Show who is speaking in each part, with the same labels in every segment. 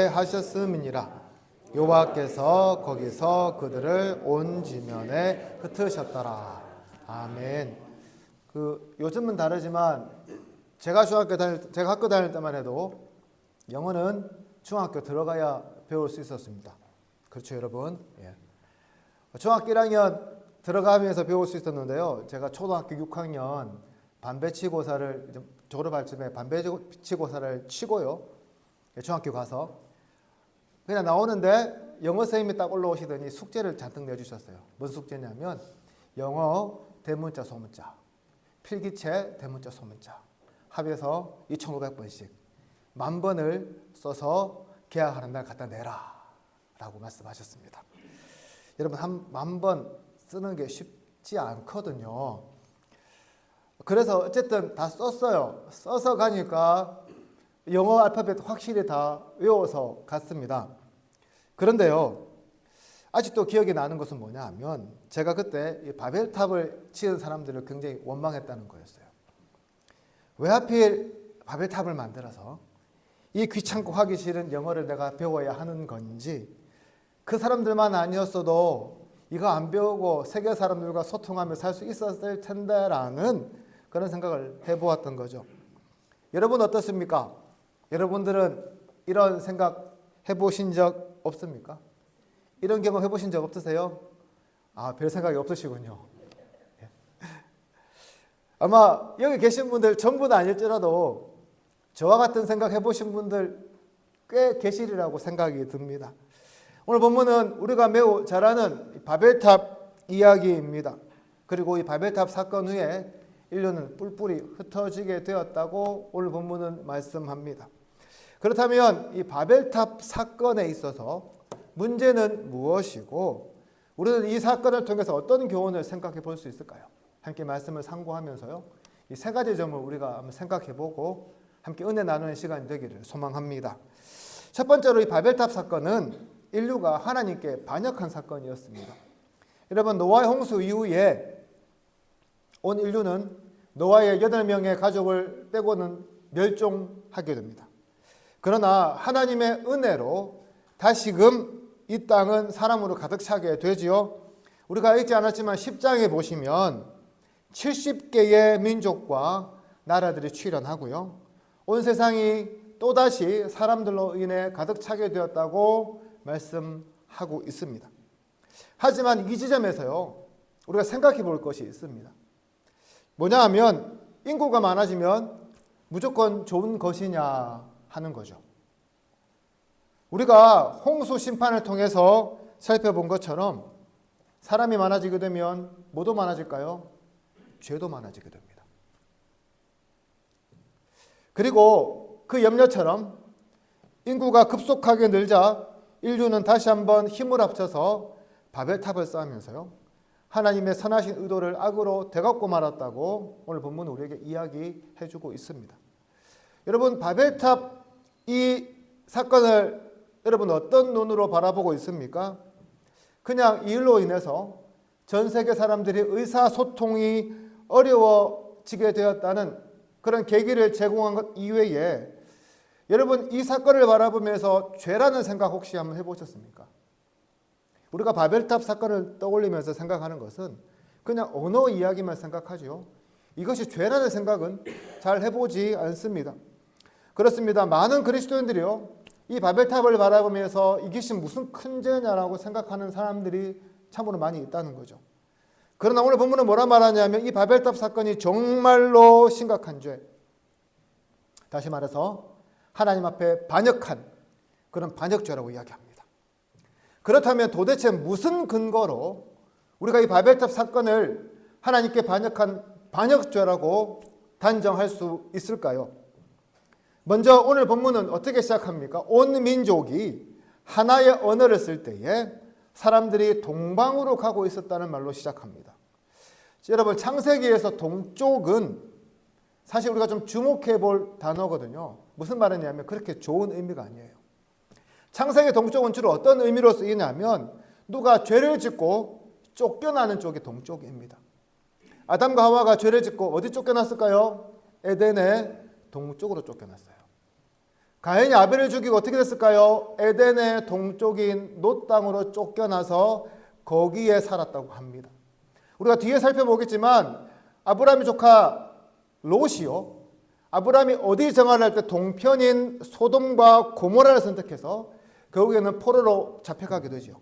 Speaker 1: 하셨음이니라. 여호와께서 거기서 그들을 온 지면에 흩으셨더라. 아멘. 요즘은 다르지만 제가 학교 다닐 때만 해도 영어는 중학교 들어가야 배울 수 있었습니다. 그렇죠, 여러분? 예. 중학교 1학년 들어가면서 배울 수 있었는데요. 제가 초등학교 6학년 반배치고사를 졸업할 쯤에 반배치고사를 치고요. 중학교 가서 그냥 나오는데 영어 선생님이 딱 올라오시더니 숙제를 잔뜩 내주셨어요. 뭔 숙제냐면 영어 대문자 소문자, 필기체 대문자 소문자 합해서 2,500번씩 10,000번을 써서 개학하는 날 갖다 내라 라고 말씀하셨습니다. 여러분, 10,000번 쓰는 게 쉽지 않거든요. 그래서 어쨌든 다 썼어요. 써서 가니까 영어 알파벳 확실히 다 외워서 갔습니다. 그런데요, 아직도 기억이 나는 것은 뭐냐 하면 제가 그때 이 바벨탑을 지은 사람들을 굉장히 원망했다는 거였어요. 왜 하필 바벨탑을 만들어서 이 귀찮고 하기 싫은 영어를 내가 배워야 하는 건지, 그 사람들만 아니었어도 이거 안 배우고 세계 사람들과 소통하며 살 수 있었을 텐데라는 그런 생각을 해보았던 거죠. 여러분 어떻습니까? 여러분들은 이런 생각 해보신 적 없습니까? 이런 경험 해보신 적 없으세요? 별 생각이 없으시군요. 아마 여기 계신 분들 전부 다 아닐지라도 저와 같은 생각 해보신 분들 꽤 계시리라고 생각이 듭니다. 오늘 본문은 우리가 매우 잘 아는 바벨탑 이야기입니다. 그리고 이 바벨탑 사건 후에 인류는 뿔뿔이 흩어지게 되었다고 오늘 본문은 말씀합니다. 그렇다면 이 바벨탑 사건에 있어서 문제는 무엇이고 우리는 이 사건을 통해서 어떤 교훈을 생각해 볼 수 있을까요? 함께 말씀을 상고하면서요, 이 세 가지 점을 우리가 한번 생각해 보고 함께 은혜 나누는 시간이 되기를 소망합니다. 첫 번째로 이 바벨탑 사건은 인류가 하나님께 반역한 사건이었습니다. 여러분, 노아의 홍수 이후에 온 인류는 노아의 8명의 가족을 빼고는 멸종하게 됩니다. 그러나 하나님의 은혜로 다시금 이 땅은 사람으로 가득 차게 되지요. 우리가 읽지 않았지만 10장에 보시면 70개의 민족과 나라들이 출현하고요. 온 세상이 또다시 사람들로 인해 가득 차게 되었다고 말씀하고 있습니다. 하지만 이 지점에서요, 우리가 생각해 볼 것이 있습니다. 뭐냐 하면 인구가 많아지면 무조건 좋은 것이냐 하는 거죠. 우리가 홍수 심판을 통해서 살펴본 것처럼 사람이 많아지게 되면 뭐도 많아질까요? 죄도 많아지게 됩니다. 그리고 그 염려처럼 인구가 급속하게 늘자 인류는 다시 한번 힘을 합쳐서 바벨탑을 쌓으면서요, 하나님의 선하신 의도를 악으로 되갚고 말았다고 오늘 본문은 우리에게 이야기해주고 있습니다. 여러분, 바벨탑 이 사건을 여러분 어떤 눈으로 바라보고 있습니까? 그냥 이 일로 인해서 전 세계 사람들이 의사소통이 어려워지게 되었다는 그런 계기를 제공한 것 이외에 여러분, 이 사건을 바라보면서 죄라는 생각 혹시 한번 해보셨습니까? 우리가 바벨탑 사건을 떠올리면서 생각하는 것은 그냥 언어 이야기만 생각하죠. 이것이 죄라는 생각은 잘 해보지 않습니다. 그렇습니다. 많은 그리스도인들이요, 이 바벨탑을 바라보면서 이것이 무슨 큰 죄냐라고 생각하는 사람들이 참으로 많이 있다는 거죠. 그러나 오늘 본문은 뭐라 말하냐면 이 바벨탑 사건이 정말로 심각한 죄, 다시 말해서 하나님 앞에 반역한 그런 반역죄라고 이야기합니다. 그렇다면 도대체 무슨 근거로 우리가 이 바벨탑 사건을 하나님께 반역한 반역죄라고 단정할 수 있을까요? 먼저 오늘 본문은 어떻게 시작합니까? 온 민족이 하나의 언어를 쓸 때에 사람들이 동방으로 가고 있었다는 말로 시작합니다. 여러분, 창세기에서 동쪽은 사실 우리가 좀 주목해 볼 단어거든요. 무슨 말이냐면 그렇게 좋은 의미가 아니에요. 창세기 동쪽은 주로 어떤 의미로 쓰이냐면 누가 죄를 짓고 쫓겨나는 쪽이 동쪽입니다. 아담과 하와가 죄를 짓고 어디 쫓겨났을까요? 에덴의 동쪽으로 쫓겨났어요. 가인이 아벨을 죽이고 어떻게 됐을까요? 에덴의 동쪽인 놋 땅으로 쫓겨나서 거기에 살았다고 합니다. 우리가 뒤에 살펴보겠지만 아브라함의 조카 롯이요, 아브라함이 어디 정화를 할 때 동편인 소돔과 고모라를 선택해서 결국에는 포로로 잡혀가게 되죠.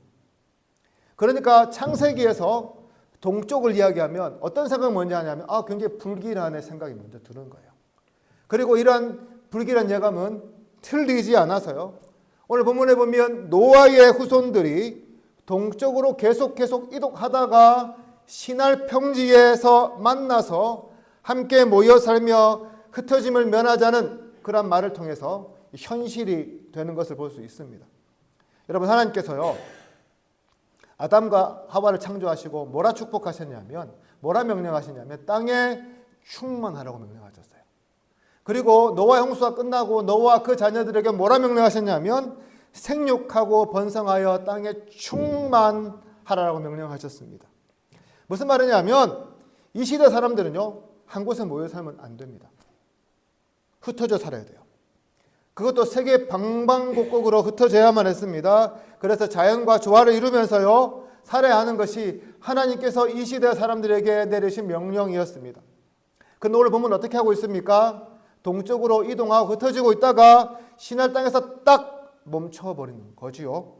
Speaker 1: 그러니까 창세기에서 동쪽을 이야기하면 어떤 생각이 먼저 하냐면 굉장히 불길하네 생각이 먼저 드는 거예요. 그리고 이러한 불길한 예감은 틀리지 않아서요, 오늘 본문에 보면 노아의 후손들이 동쪽으로 계속 이동하다가 시날 평지에서 만나서 함께 모여 살며 흩어짐을 면하자는 그런 말을 통해서 현실이 되는 것을 볼 수 있습니다. 여러분, 하나님께서요, 아담과 하와를 창조하시고 뭐라 축복하셨냐면, 뭐라 명령하셨냐면 땅에 충만하라고 명령하셨어요. 그리고 노아 홍수가 끝나고 노아와 그 자녀들에게 뭐라 명령하셨냐면 생육하고 번성하여 땅에 충만하라고 명령하셨습니다. 무슨 말이냐면 이 시대 사람들은요, 한 곳에 모여 살면 안 됩니다. 흩어져 살아야 돼요. 그것도 세계 방방곡곡으로 흩어져야만 했습니다. 그래서 자연과 조화를 이루면서요, 살아야 하는 것이 하나님께서 이 시대 사람들에게 내리신 명령이었습니다. 그런데 오늘 보면 어떻게 하고 있습니까? 동쪽으로 이동하고 흩어지고 있다가 시날 땅에서 딱 멈춰버리는 거지요.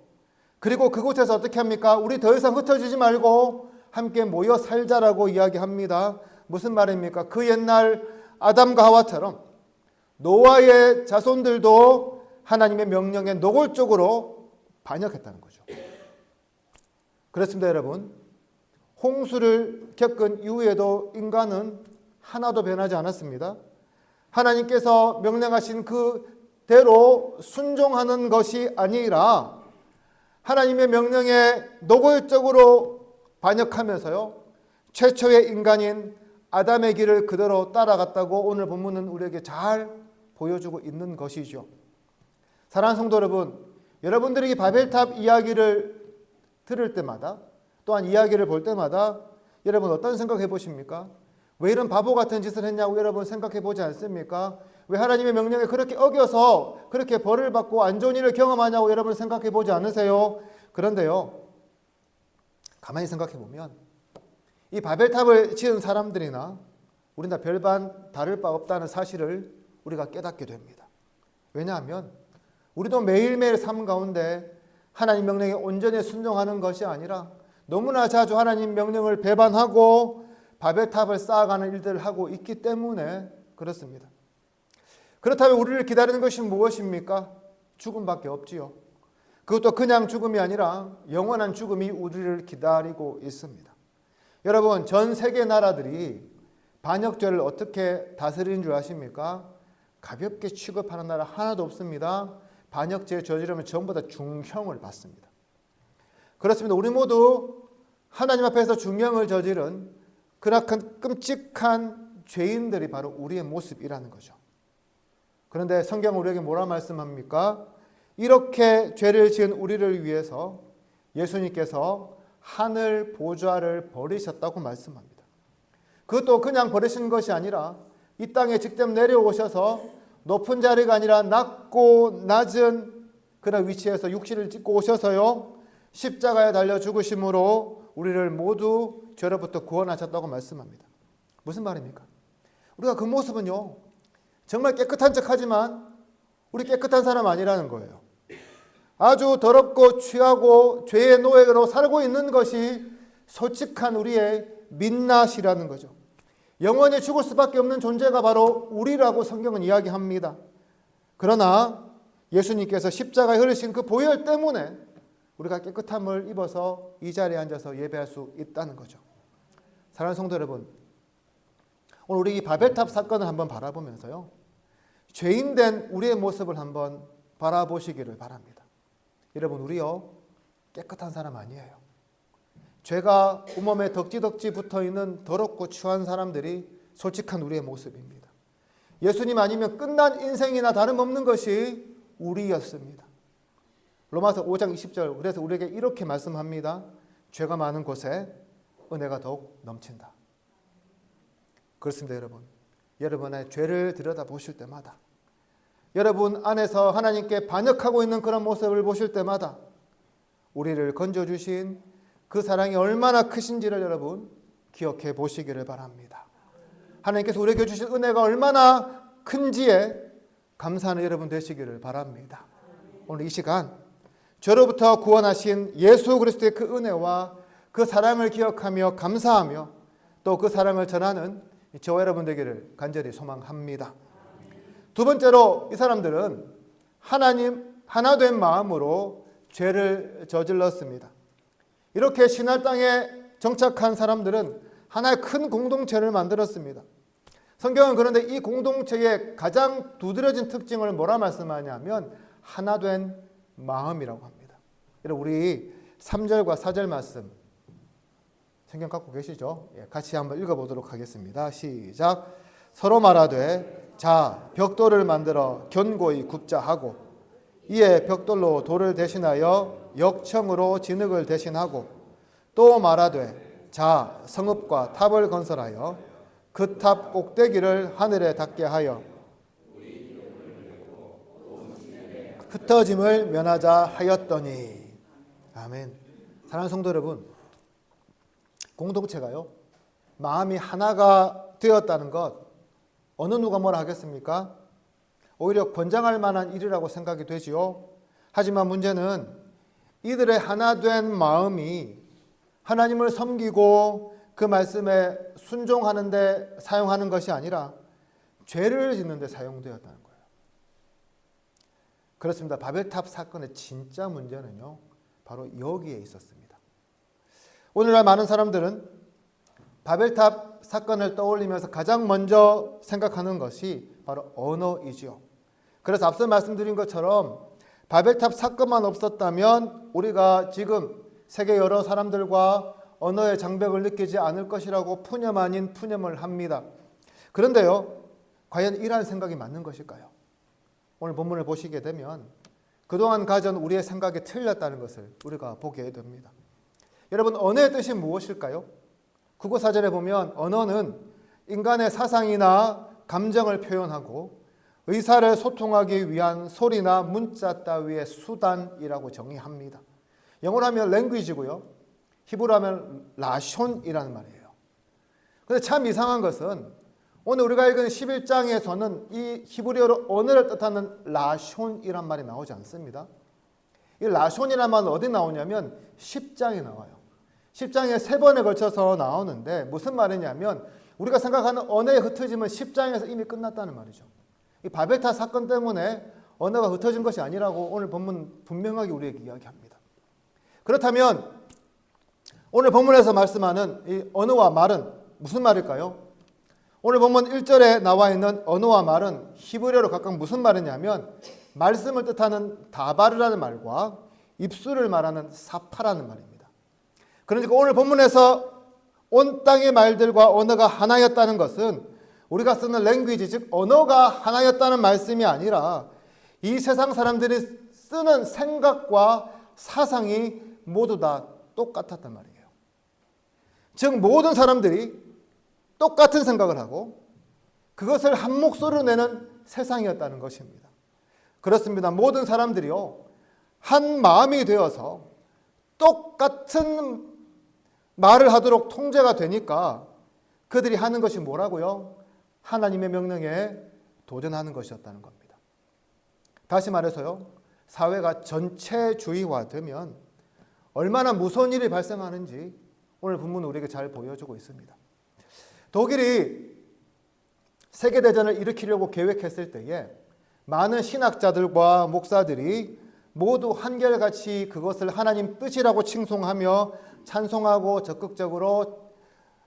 Speaker 1: 그리고 그곳에서 어떻게 합니까? 우리 더 이상 흩어지지 말고 함께 모여 살자라고 이야기합니다. 무슨 말입니까? 그 옛날 아담과 하와처럼 노아의 자손들도 하나님의 명령에 노골적으로 반역했다는 거죠. 그렇습니다, 여러분. 홍수를 겪은 이후에도 인간은 하나도 변하지 않았습니다. 하나님께서 명령하신 그대로 순종하는 것이 아니라 하나님의 명령에 노골적으로 반역하면서요, 최초의 인간인 아담의 길을 그대로 따라갔다고 오늘 본문은 우리에게 잘 보여주고 있는 것이죠. 사랑하는 성도 여러분, 여러분들이 바벨탑 이야기를 들을 때마다, 또한 이야기를 볼 때마다 여러분 어떤 생각 해보십니까? 왜 이런 바보 같은 짓을 했냐고 여러분 생각해 보지 않습니까? 왜 하나님의 명령에 그렇게 어겨서 그렇게 벌을 받고 안 좋은 일을 경험하냐고 여러분 생각해 보지 않으세요? 그런데요, 가만히 생각해 보면 이 바벨탑을 지은 사람들이나 우리는 다 별반 다를 바 없다는 사실을 우리가 깨닫게 됩니다. 왜냐하면 우리도 매일매일 삶 가운데 하나님 명령에 온전히 순종하는 것이 아니라 너무나 자주 하나님 명령을 배반하고 바벨탑을 쌓아가는 일들을 하고 있기 때문에 그렇습니다. 그렇다면 우리를 기다리는 것이 무엇입니까? 죽음밖에 없지요. 그것도 그냥 죽음이 아니라 영원한 죽음이 우리를 기다리고 있습니다. 여러분, 전 세계 나라들이 반역죄를 어떻게 다스리는 줄 아십니까? 가볍게 취급하는 나라 하나도 없습니다. 반역죄 저지르면 전부 다 중형을 받습니다. 그렇습니다. 우리 모두 하나님 앞에서 중형을 저지른 그런 끔찍한 죄인들이 바로 우리의 모습이라는 거죠. 그런데 성경은 우리에게 뭐라 말씀합니까? 이렇게 죄를 지은 우리를 위해서 예수님께서 하늘 보좌를 버리셨다고 말씀합니다. 그것도 그냥 버리신 것이 아니라 이 땅에 직접 내려오셔서 높은 자리가 아니라 낮고 낮은 그런 위치에서 육신을 짓고 오셔서요, 십자가에 달려 죽으심으로 우리를 모두 죄로부터 구원하셨다고 말씀합니다. 무슨 말입니까? 우리가 그 모습은요, 정말 깨끗한 척하지만 우리 깨끗한 사람 아니라는 거예요. 아주 더럽고 취하고 죄의 노예로 살고 있는 것이 솔직한 우리의 민낯이라는 거죠. 영원히 죽을 수밖에 없는 존재가 바로 우리라고 성경은 이야기합니다. 그러나 예수님께서 십자가에 흘리신 그 보혈 때문에 우리가 깨끗함을 입어서 이 자리에 앉아서 예배할 수 있다는 거죠. 사랑하는 성도 여러분, 오늘 우리 이 바벨탑 사건을 한번 바라보면서요, 죄인된 우리의 모습을 한번 바라보시기를 바랍니다. 여러분, 우리요 깨끗한 사람 아니에요. 죄가 온몸에 덕지덕지 붙어있는 더럽고 추한 사람들이 솔직한 우리의 모습입니다. 예수님 아니면 끝난 인생이나 다름없는 것이 우리였습니다. 로마서 5장 20절, 그래서 우리에게 이렇게 말씀합니다. 죄가 많은 곳에 은혜가 더욱 넘친다. 그렇습니다, 여러분. 여러분의 죄를 들여다보실 때마다 여러분 안에서 하나님께 반역하고 있는 그런 모습을 보실 때마다 우리를 건져주신 그 사랑이 얼마나 크신지를 여러분 기억해 보시기를 바랍니다. 하나님께서 우리에게 주신 은혜가 얼마나 큰지에 감사하는 여러분 되시기를 바랍니다. 오늘 이 시간 저로부터 구원하신 예수 그리스도의 그 은혜와 그 사랑을 기억하며 감사하며 또 그 사랑을 전하는 저와 여러분 되기를 간절히 소망합니다. 두 번째로 이 사람들은 하나님 하나 된 마음으로 죄를 저질렀습니다. 이렇게 신할 땅에 정착한 사람들은 하나의 큰 공동체를 만들었습니다. 성경은 그런데 이 공동체의 가장 두드러진 특징을 뭐라 말씀하냐면 하나 된 마음이라고 합니다. 여러분 우리 3절과 4절 말씀 성경 갖고 계시죠? 같이 한번 읽어보도록 하겠습니다. 시작. 서로 말하되 자 벽돌을 만들어 견고히 굽자 하고 이에 벽돌로 돌을 대신하여 역청으로 진흙을 대신하고 또 말하되 자 성읍과 탑을 건설하여 그 탑 꼭대기를 하늘에 닿게 하여 흩어짐을 면하자 하였더니. 아멘. 사랑하는 성도 여러분, 공동체가요 마음이 하나가 되었다는 것 어느 누가 뭐라 하겠습니까? 오히려 권장할 만한 일이라고 생각이 되지요. 하지만 문제는 이들의 하나 된 마음이 하나님을 섬기고 그 말씀에 순종하는 데 사용하는 것이 아니라 죄를 짓는 데 사용되었다는 거예요. 그렇습니다. 바벨탑 사건의 진짜 문제는요 바로 여기에 있었습니다. 오늘날 많은 사람들은 바벨탑 사건을 떠올리면서 가장 먼저 생각하는 것이 바로 언어이지요. 그래서 앞서 말씀드린 것처럼 바벨탑 사건만 없었다면 우리가 지금 세계 여러 사람들과 언어의 장벽을 느끼지 않을 것이라고 푸념 아닌 푸념을 합니다. 그런데요, 과연 이러한 생각이 맞는 것일까요? 오늘 본문을 보시게 되면 그동안 가진 우리의 생각이 틀렸다는 것을 우리가 보게 됩니다. 여러분, 언어의 뜻이 무엇일까요? 국어 사전에 보면 언어는 인간의 사상이나 감정을 표현하고 의사를 소통하기 위한 소리나 문자 따위의 수단이라고 정의합니다. 영어로 하면 language고요. 히브리어로 하면 라숀이라는 말이에요. 그런데 참 이상한 것은 오늘 우리가 읽은 11장에서는 이 히브리어로 언어를 뜻하는 라숀이란 말이 나오지 않습니다. 이 라숀이라는 말은 어디 나오냐면 10장에 나와요. 10장에 3번에 걸쳐서 나오는데 무슨 말이냐면 우리가 생각하는 언어의 흩어짐은 10장에서 이미 끝났다는 말이죠. 이 바벨탑 사건 때문에 언어가 흩어진 것이 아니라고 오늘 본문 분명하게 우리에게 이야기합니다. 그렇다면 오늘 본문에서 말씀하는 이 언어와 말은 무슨 말일까요? 오늘 본문 1절에 나와 있는 언어와 말은 히브리어로 각각 무슨 말이냐면 말씀을 뜻하는 다바르라는 말과 입술을 말하는 사파라는 말입니다. 그러니까 오늘 본문에서 온 땅의 말들과 언어가 하나였다는 것은 우리가 쓰는 랭귀지, 즉 언어가 하나였다는 말씀이 아니라 이 세상 사람들이 쓰는 생각과 사상이 모두 다 똑같았단 말이에요. 즉 모든 사람들이 똑같은 생각을 하고 그것을 한 목소리로 내는 세상이었다는 것입니다. 그렇습니다. 모든 사람들이요 한 마음이 되어서 똑같은 말을 하도록 통제가 되니까 그들이 하는 것이 뭐라고요? 하나님의 명령에 도전하는 것이었다는 겁니다. 다시 말해서요, 사회가 전체주의화되면 얼마나 무서운 일이 발생하는지 오늘 본문은 우리에게 잘 보여주고 있습니다. 독일이 세계대전을 일으키려고 계획했을 때에 많은 신학자들과 목사들이 모두 한결같이 그것을 하나님 뜻이라고 칭송하며 찬송하고 적극적으로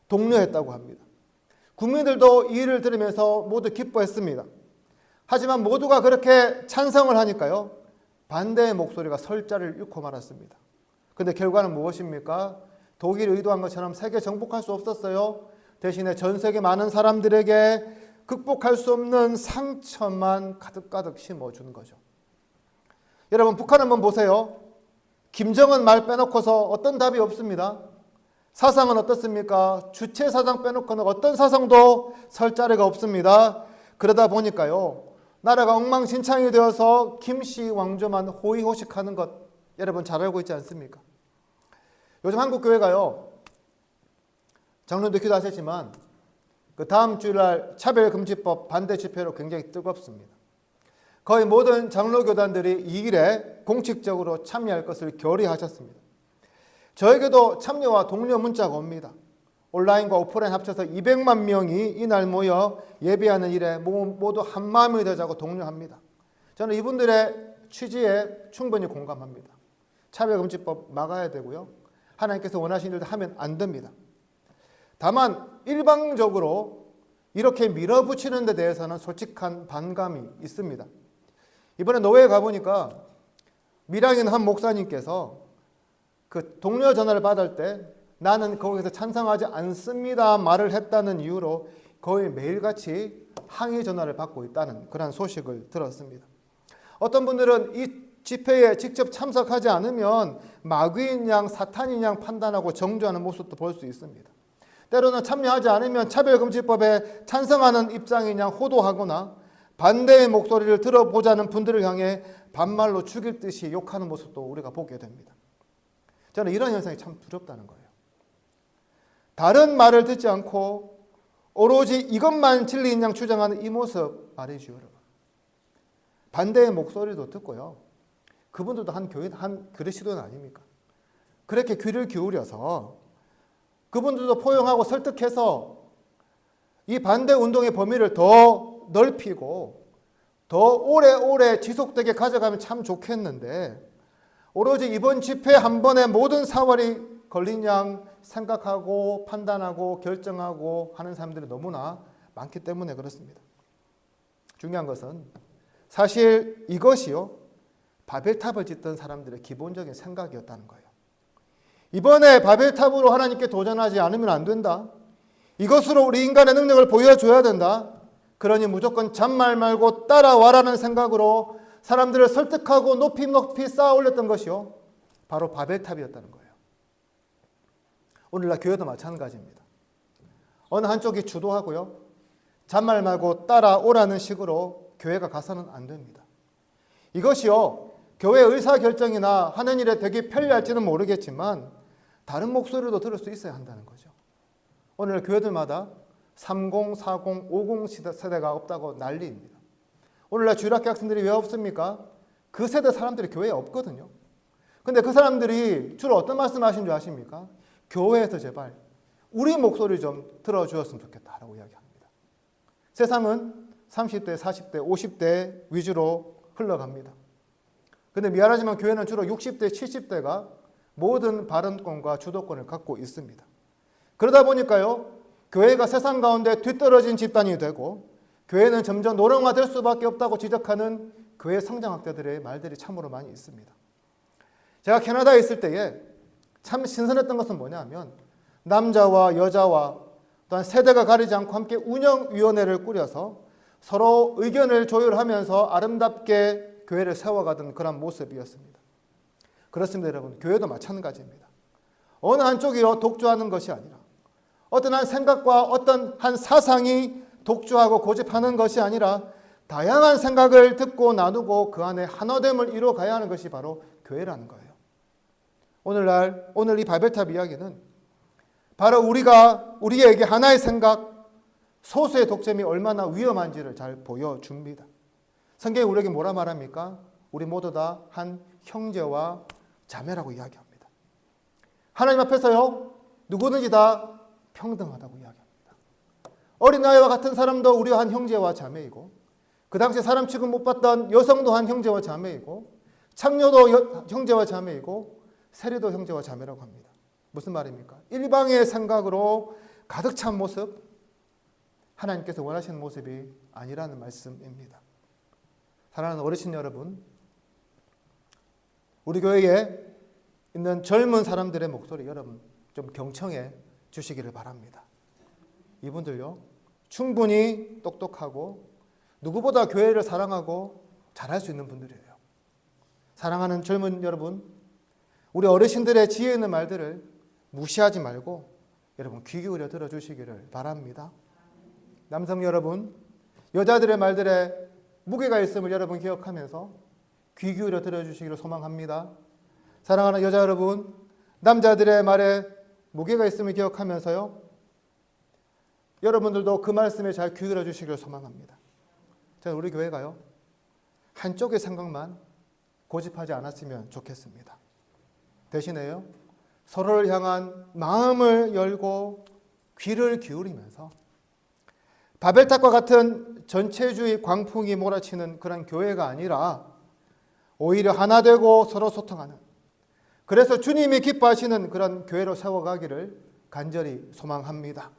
Speaker 1: 독려했다고 합니다. 국민들도 이 일을 들으면서 모두 기뻐했습니다. 하지만 모두가 그렇게 찬성을 하니까요, 반대의 목소리가 설자를 잃고 말았습니다. 그런데 결과는 무엇입니까? 독일이 의도한 것처럼 세계 정복할 수 없었어요. 대신에 전 세계 많은 사람들에게 극복할 수 없는 상처만 가득가득 심어주는 거죠. 여러분, 북한 한번 보세요. 김정은 말 빼놓고서 어떤 답이 없습니다. 사상은 어떻습니까? 주체 사상 빼놓고는 어떤 사상도 설 자리가 없습니다. 그러다 보니까요, 나라가 엉망진창이 되어서 김씨 왕조만 호의호식하는 것 여러분 잘 알고 있지 않습니까? 요즘 한국 교회가요, 장로도 기도하셨지만 그 다음 주일날 차별금지법 반대 집회로 굉장히 뜨겁습니다. 거의 모든 장로교단들이 이 일에 공식적으로 참여할 것을 결의하셨습니다. 저에게도 참여와 독려 문자가 옵니다. 온라인과 오프라인 합쳐서 200만 명이 이날 모여 예배하는 일에 모두 한마음이 되자고 독려합니다. 저는 이분들의 취지에 충분히 공감합니다. 차별금지법 막아야 되고요. 하나님께서 원하시는 일도 하면 안 됩니다. 다만 일방적으로 이렇게 밀어붙이는 데 대해서는 솔직한 반감이 있습니다. 이번에 노회에 가보니까 밀양인 한 목사님께서 그 동료 전화를 받을 때 나는 거기서 찬성하지 않습니다 말을 했다는 이유로 거의 매일같이 항의 전화를 받고 있다는 그런 소식을 들었습니다. 어떤 분들은 이 집회에 직접 참석하지 않으면 마귀인 양 사탄인 양 판단하고 정죄하는 모습도 볼 수 있습니다. 때로는 참여하지 않으면 차별금지법에 찬성하는 입장인 양 호도하거나 반대의 목소리를 들어보자는 분들을 향해 반말로 죽일 듯이 욕하는 모습도 우리가 보게 됩니다. 저는 이런 현상이 참 두렵다는 거예요. 다른 말을 듣지 않고 오로지 이것만 진리인 양 주장하는 이 모습 말이죠, 여러분. 반대의 목소리도 듣고요. 그분들도 한 교회, 한 그리스도는 아닙니까? 그렇게 귀를 기울여서 그분들도 포용하고 설득해서 이 반대 운동의 범위를 더 넓히고 더 오래오래 지속되게 가져가면 참 좋겠는데 오로지 이번 집회 한 번에 모든 사활이 걸린 양 생각하고 판단하고 결정하고 하는 사람들이 너무나 많기 때문에 그렇습니다. 중요한 것은 사실 이것이요, 바벨탑을 짓던 사람들의 기본적인 생각이었다는 거예요. 이번에 바벨탑으로 하나님께 도전하지 않으면 안 된다. 이것으로 우리 인간의 능력을 보여줘야 된다. 그러니 무조건 잔말 말고 따라와라는 생각으로 사람들을 설득하고 높이 쌓아 올렸던 것이요, 바로 바벨탑이었다는 거예요. 오늘날 교회도 마찬가지입니다. 어느 한쪽이 주도하고요, 잔말 말고 따라오라는 식으로 교회가 가서는 안 됩니다. 이것이요, 교회 의사결정이나 하는 일에 되게 편리할지는 모르겠지만 다른 목소리도 들을 수 있어야 한다는 거죠. 오늘 교회들마다 30, 40, 50 세대가 없다고 난리입니다. 오늘날 주일학교 학생들이 왜 없습니까? 그 세대 사람들이 교회에 없거든요. 근데 그 사람들이 주로 어떤 말씀 하신 줄 아십니까? 교회에서 제발 우리 목소리 좀 들어주었으면 좋겠다라고 이야기합니다. 세상은 30대, 40대, 50대 위주로 흘러갑니다. 근데 미안하지만 교회는 주로 60대, 70대가 모든 발언권과 주도권을 갖고 있습니다. 그러다 보니까요, 교회가 세상 가운데 뒤떨어진 집단이 되고 교회는 점점 노령화될 수밖에 없다고 지적하는 교회 성장학자들의 말들이 참으로 많이 있습니다. 제가 캐나다에 있을 때에 참 신선했던 것은 뭐냐면 남자와 여자와 또한 세대가 가리지 않고 함께 운영위원회를 꾸려서 서로 의견을 조율하면서 아름답게 교회를 세워가던 그런 모습이었습니다. 그렇습니다, 여러분. 교회도 마찬가지입니다. 어느 한쪽이요 독주하는 것이 아니라 어떤 한 생각과 어떤 한 사상이 독주하고 고집하는 것이 아니라 다양한 생각을 듣고 나누고 그 안에 하나됨을 이루어가야 하는 것이 바로 교회라는 거예요. 오늘 이 바벨탑 이야기는 바로 우리에게 하나의 생각, 소수의 독점이 얼마나 위험한지를 잘 보여줍니다. 성경이 우리에게 뭐라 말합니까? 우리 모두 다 한 형제와 자매라고 이야기합니다. 하나님 앞에서요, 누구든지 다 평등하다고 이야기합니다. 어린아이와 같은 사람도 우리와 한 형제와 자매이고, 그 당시 사람 취급 못 받던 여성도 한 형제와 자매이고, 창녀도 형제와 자매이고, 세리도 형제와 자매라고 합니다. 무슨 말입니까? 일방의 생각으로 가득 찬 모습, 하나님께서 원하시는 모습이 아니라는 말씀입니다. 사랑하는 어르신 여러분, 우리 교회에 있는 젊은 사람들의 목소리 여러분 좀 경청해 주시기를 바랍니다. 이분들요, 충분히 똑똑하고 누구보다 교회를 사랑하고 잘할 수 있는 분들이에요. 사랑하는 젊은 여러분, 우리 어르신들의 지혜 있는 말들을 무시하지 말고 여러분 귀 기울여 들어주시기를 바랍니다. 남성 여러분, 여자들의 말들에 무게가 있음을 여러분 기억하면서 귀 기울여 들어주시기를 소망합니다. 사랑하는 여자 여러분, 남자들의 말에 무게가 있음을 기억하면서요, 여러분들도 그 말씀에 잘 기울여 주시기를 소망합니다. 저는 우리 교회가요, 한쪽의 생각만 고집하지 않았으면 좋겠습니다. 대신에요, 서로를 향한 마음을 열고 귀를 기울이면서 바벨탑과 같은 전체주의 광풍이 몰아치는 그런 교회가 아니라 오히려 하나 되고 서로 소통하는, 그래서 주님이 기뻐하시는 그런 교회로 세워가기를 간절히 소망합니다.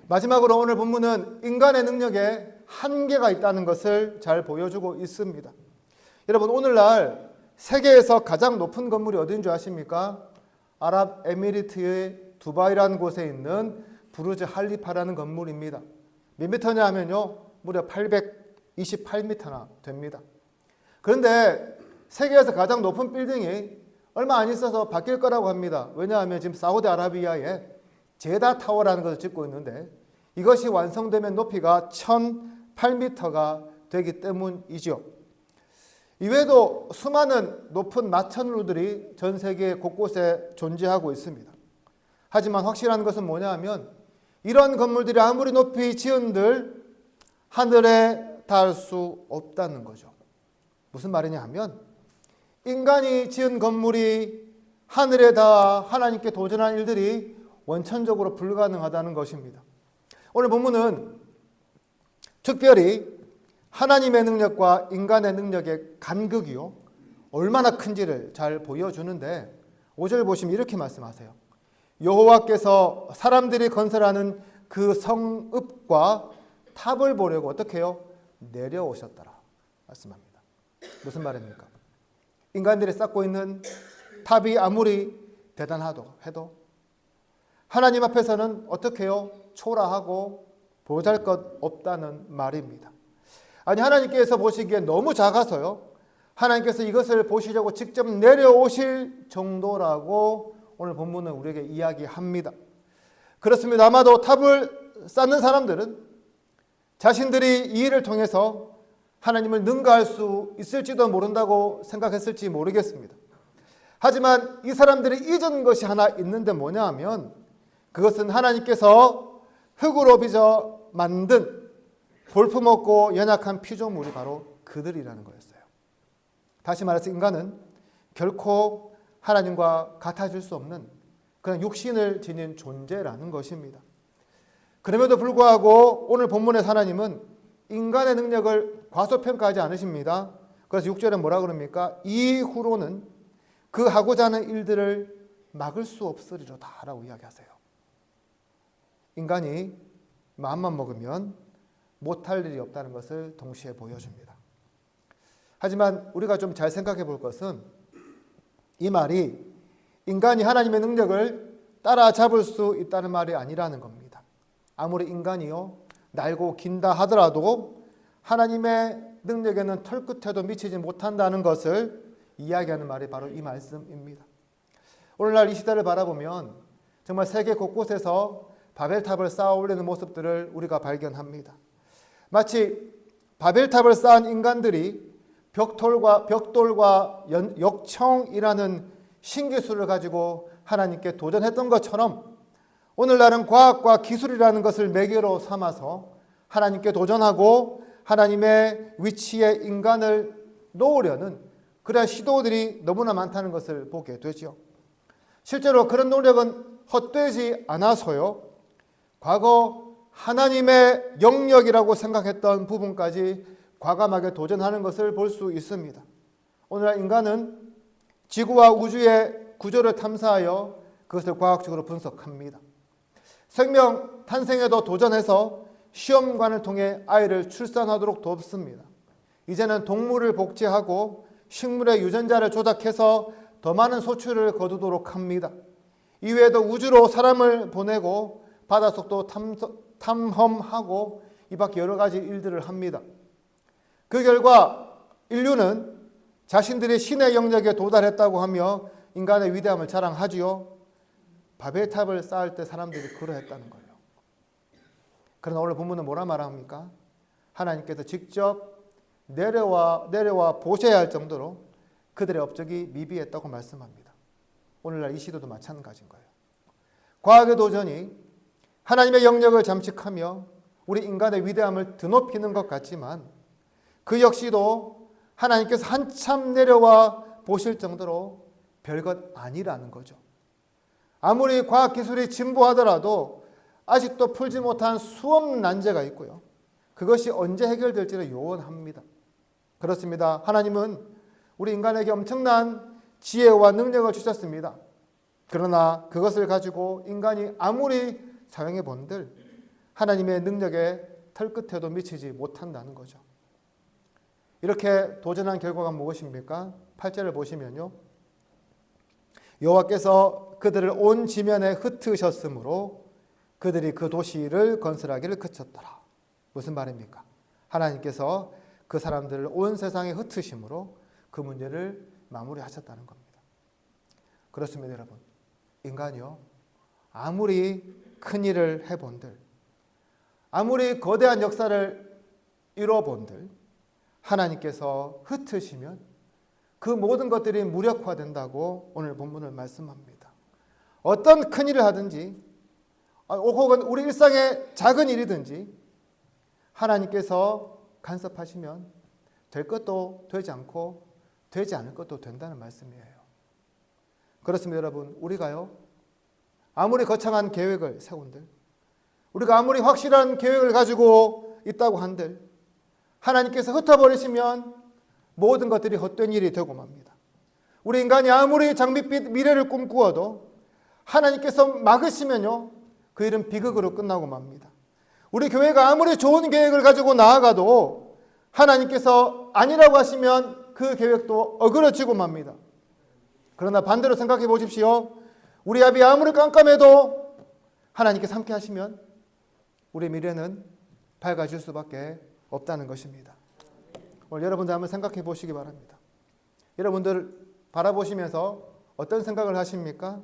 Speaker 1: 마지막으로 오늘 본문은 인간의 능력에 한계가 있다는 것을 잘 보여주고 있습니다. 여러분, 오늘날 세계에서 가장 높은 건물이 어디인 줄 아십니까? 아랍에미리트의 두바이라는 곳에 있는 부르즈 할리파라는 건물입니다. 몇 미터냐 하면요, 무려 828m나 됩니다. 그런데 세계에서 가장 높은 빌딩이 얼마 안 있어서 바뀔 거라고 합니다. 왜냐하면 지금 사우디아라비아에 제다 타워라는 것을 짓고 있는데 이것이 완성되면 높이가 1008m가 되기 때문이죠. 이외에도 수많은 높은 마천루들이 전 세계 곳곳에 존재하고 있습니다. 하지만 확실한 것은 뭐냐 하면 이런 건물들이 아무리 높이 지은들 하늘에 닿을 수 없다는 거죠. 무슨 말이냐 하면 인간이 지은 건물이 하늘에 닿아 하나님께 도전한 일들이 원천적으로 불가능하다는 것입니다. 오늘 본문은 특별히 하나님의 능력과 인간의 능력의 간극이요, 얼마나 큰지를 잘 보여주는데 5절 보시면 이렇게 말씀하세요. 여호와께서 사람들이 건설하는 그 성읍과 탑을 보려고 어떻게 해요? 내려오셨더라 말씀합니다. 무슨 말입니까? 인간들이 쌓고 있는 탑이 아무리 대단하도 해도 하나님 앞에서는 어떻게 해요? 초라하고 보잘것없다는 말입니다. 아니, 하나님께서 보시기에 너무 작아서요, 하나님께서 이것을 보시려고 직접 내려오실 정도라고 오늘 본문은 우리에게 이야기합니다. 그렇습니다. 아마도 탑을 쌓는 사람들은 자신들이 이 일을 통해서 하나님을 능가할 수 있을지도 모른다고 생각했을지 모르겠습니다. 하지만 이 사람들이 잊은 것이 하나 있는데 뭐냐 하면 그것은 하나님께서 흙으로 빚어 만든 볼품없고 연약한 피조물이 바로 그들이라는 거였어요. 다시 말해서 인간은 결코 하나님과 같아질 수 없는 그런 육신을 지닌 존재라는 것입니다. 그럼에도 불구하고 오늘 본문의 하나님은 인간의 능력을 과소평가하지 않으십니다. 그래서 6절에 뭐라 그럽니까? 이후로는 그 하고자 하는 일들을 막을 수 없으리로다 라고 이야기하세요. 인간이 마음만 먹으면 못할 일이 없다는 것을 동시에 보여줍니다. 하지만 우리가 좀 잘 생각해 볼 것은 이 말이 인간이 하나님의 능력을 따라잡을 수 있다는 말이 아니라는 겁니다. 아무리 인간이요 날고 긴다 하더라도 하나님의 능력에는 털끝에도 미치지 못한다는 것을 이야기하는 말이 바로 이 말씀입니다. 오늘날 이 시대를 바라보면 정말 세계 곳곳에서 바벨탑을 쌓아 올리는 모습들을 우리가 발견합니다. 마치 바벨탑을 쌓은 인간들이 벽돌과 역청이라는 신기술을 가지고 하나님께 도전했던 것처럼 오늘날은 과학과 기술이라는 것을 매개로 삼아서 하나님께 도전하고 하나님의 위치에 인간을 놓으려는 그런 시도들이 너무나 많다는 것을 보게 되죠. 실제로 그런 노력은 헛되지 않아서요, 과거 하나님의 영역이라고 생각했던 부분까지 과감하게 도전하는 것을 볼 수 있습니다. 오늘날 인간은 지구와 우주의 구조를 탐사하여 그것을 과학적으로 분석합니다. 생명 탄생에도 도전해서 시험관을 통해 아이를 출산하도록 돕습니다. 이제는 동물을 복제하고 식물의 유전자를 조작해서 더 많은 소출을 거두도록 합니다. 이외에도 우주로 사람을 보내고 바닷속도 탐험하고 이 밖에 여러 가지 일들을 합니다. 그 결과 인류는 자신들이 신의 영역에 도달했다고 하며 인간의 위대함을 자랑하지요. 바벨탑을 쌓을 때 사람들이 그러했다는 거예요. 그러나 오늘 본문은 뭐라 말합니까? 하나님께서 직접 내려와 보셔야 할 정도로 그들의 업적이 미비했다고 말씀합니다. 오늘날 이 시대도 마찬가지인 거예요. 과학의 도전이 하나님의 영역을 잠식하며 우리 인간의 위대함을 드높이는 것 같지만 그 역시도 하나님께서 한참 내려와 보실 정도로 별것 아니라는 거죠. 아무리 과학기술이 진보하더라도 아직도 풀지 못한 수없는 난제가 있고요. 그것이 언제 해결될지를 요원합니다. 그렇습니다. 하나님은 우리 인간에게 엄청난 지혜와 능력을 주셨습니다. 그러나 그것을 가지고 인간이 아무리 사용해 본들 하나님의 능력에 털끝에도 미치지 못한다는 거죠. 이렇게 도전한 결과가 무엇입니까? 8절을 보시면요. 여호와께서 그들을 온 지면에 흩으셨으므로 그들이 그 도시를 건설하기를 그쳤더라. 무슨 말입니까? 하나님께서 그 사람들을 온 세상에 흩으심으로 그 문제를 마무리하셨다는 겁니다. 그렇습니다, 여러분. 인간이요, 아무리 큰 일을 해본들, 아무리 거대한 역사를 이뤄본들 하나님께서 흩으시면 그 모든 것들이 무력화된다고 오늘 본문을 말씀합니다. 어떤 큰 일을 하든지 혹은 우리 일상의 작은 일이든지 하나님께서 간섭하시면 될 것도 되지 않고 되지 않을 것도 된다는 말씀이에요. 그렇습니다, 여러분. 우리가요, 아무리 거창한 계획을 세운들, 우리가 아무리 확실한 계획을 가지고 있다고 한들 하나님께서 흩어버리시면 모든 것들이 헛된 일이 되고 맙니다. 우리 인간이 아무리 장밋빛 미래를 꿈꾸어도 하나님께서 막으시면요, 그 일은 비극으로 끝나고 맙니다. 우리 교회가 아무리 좋은 계획을 가지고 나아가도 하나님께서 아니라고 하시면 그 계획도 어그러지고 맙니다. 그러나 반대로 생각해 보십시오. 우리 앞이 아무리 깜깜해도 하나님께서 함께 하시면 우리 미래는 밝아질 수밖에 없다는 것입니다. 오늘 여러분들 한번 생각해 보시기 바랍니다. 여러분들 바라보시면서 어떤 생각을 하십니까?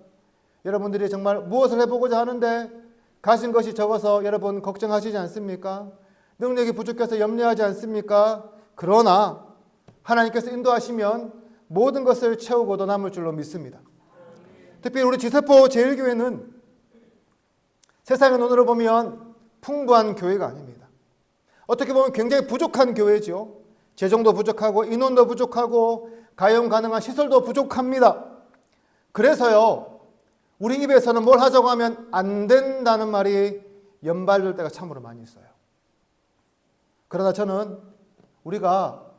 Speaker 1: 여러분들이 정말 무엇을 해보고자 하는데 가진 것이 적어서 여러분 걱정하시지 않습니까? 능력이 부족해서 염려하지 않습니까? 그러나 하나님께서 인도하시면 모든 것을 채우고도 남을 줄로 믿습니다. 특히 우리 지세포 제일교회는 세상의 눈으로 보면 풍부한 교회가 아닙니다. 어떻게 보면 굉장히 부족한 교회죠. 재정도 부족하고 인원도 부족하고 가용 가능한 시설도 부족합니다. 그래서요, 우리 입에서는 뭘 하자고 하면 안 된다는 말이 연발될 때가 참으로 많이 있어요. 그러나 저는 우리가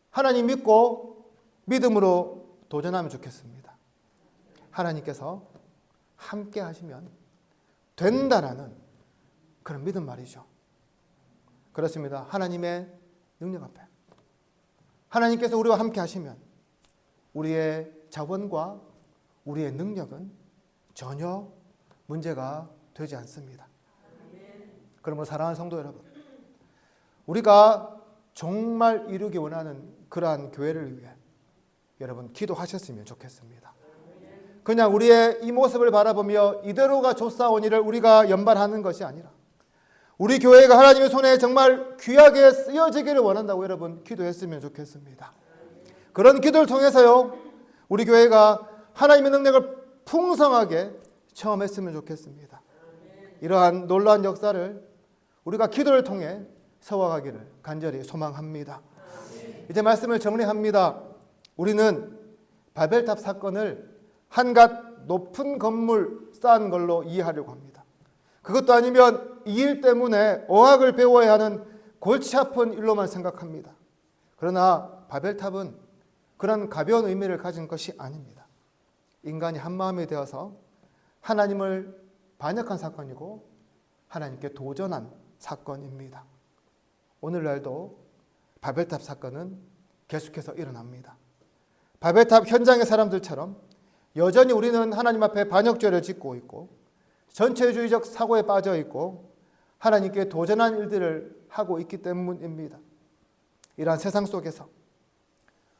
Speaker 1: 하나님 믿고 믿음으로 도전하면 좋겠습니다. 하나님께서 함께 하시면 된다라는 그런 믿음 말이죠. 그렇습니다. 하나님의 능력 앞에 하나님께서 우리와 함께 하시면 우리의 자원과 우리의 능력은 전혀 문제가 되지 않습니다. 그러므로 사랑하는 성도 여러분, 우리가 정말 이루기 원하는 그러한 교회를 위해 여러분 기도하셨으면 좋겠습니다. 그냥 우리의 이 모습을 바라보며 이대로가 좋사오니를 우리가 연발하는 것이 아니라 우리 교회가 하나님의 손에 정말 귀하게 쓰여지기를 원한다고 여러분 기도했으면 좋겠습니다. 그런 기도를 통해서요, 우리 교회가 하나님의 능력을 풍성하게 체험했으면 좋겠습니다. 이러한 놀라운 역사를 우리가 기도를 통해 세워가기를 간절히 소망합니다. 이제 말씀을 정리합니다. 우리는 바벨탑 사건을 한갓 높은 건물 쌓은 걸로 이해하려고 합니다. 그것도 아니면 이 일 때문에 어학을 배워야 하는 골치 아픈 일로만 생각합니다. 그러나 바벨탑은 그런 가벼운 의미를 가진 것이 아닙니다. 인간이 한마음이 되어서 하나님을 반역한 사건이고 하나님께 도전한 사건입니다. 오늘날도 바벨탑 사건은 계속해서 일어납니다. 바벨탑 현장의 사람들처럼 여전히 우리는 하나님 앞에 반역죄를 짓고 있고 전체주의적 사고에 빠져 있고 하나님께 도전한 일들을 하고 있기 때문입니다. 이러한 세상 속에서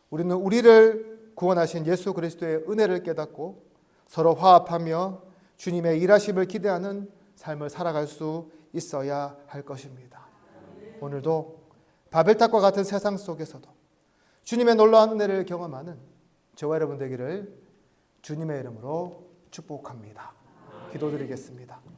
Speaker 1: 우리는 우리를 구원하신 예수 그리스도의 은혜를 깨닫고 서로 화합하며 주님의 일하심을 기대하는 삶을 살아갈 수 있어야 할 것입니다. 오늘도 바벨탑과 같은 세상 속에서도 주님의 놀라운 은혜를 경험하는 저와 여러분 되기를 주님의 이름으로 축복합니다. 기도드리겠습니다.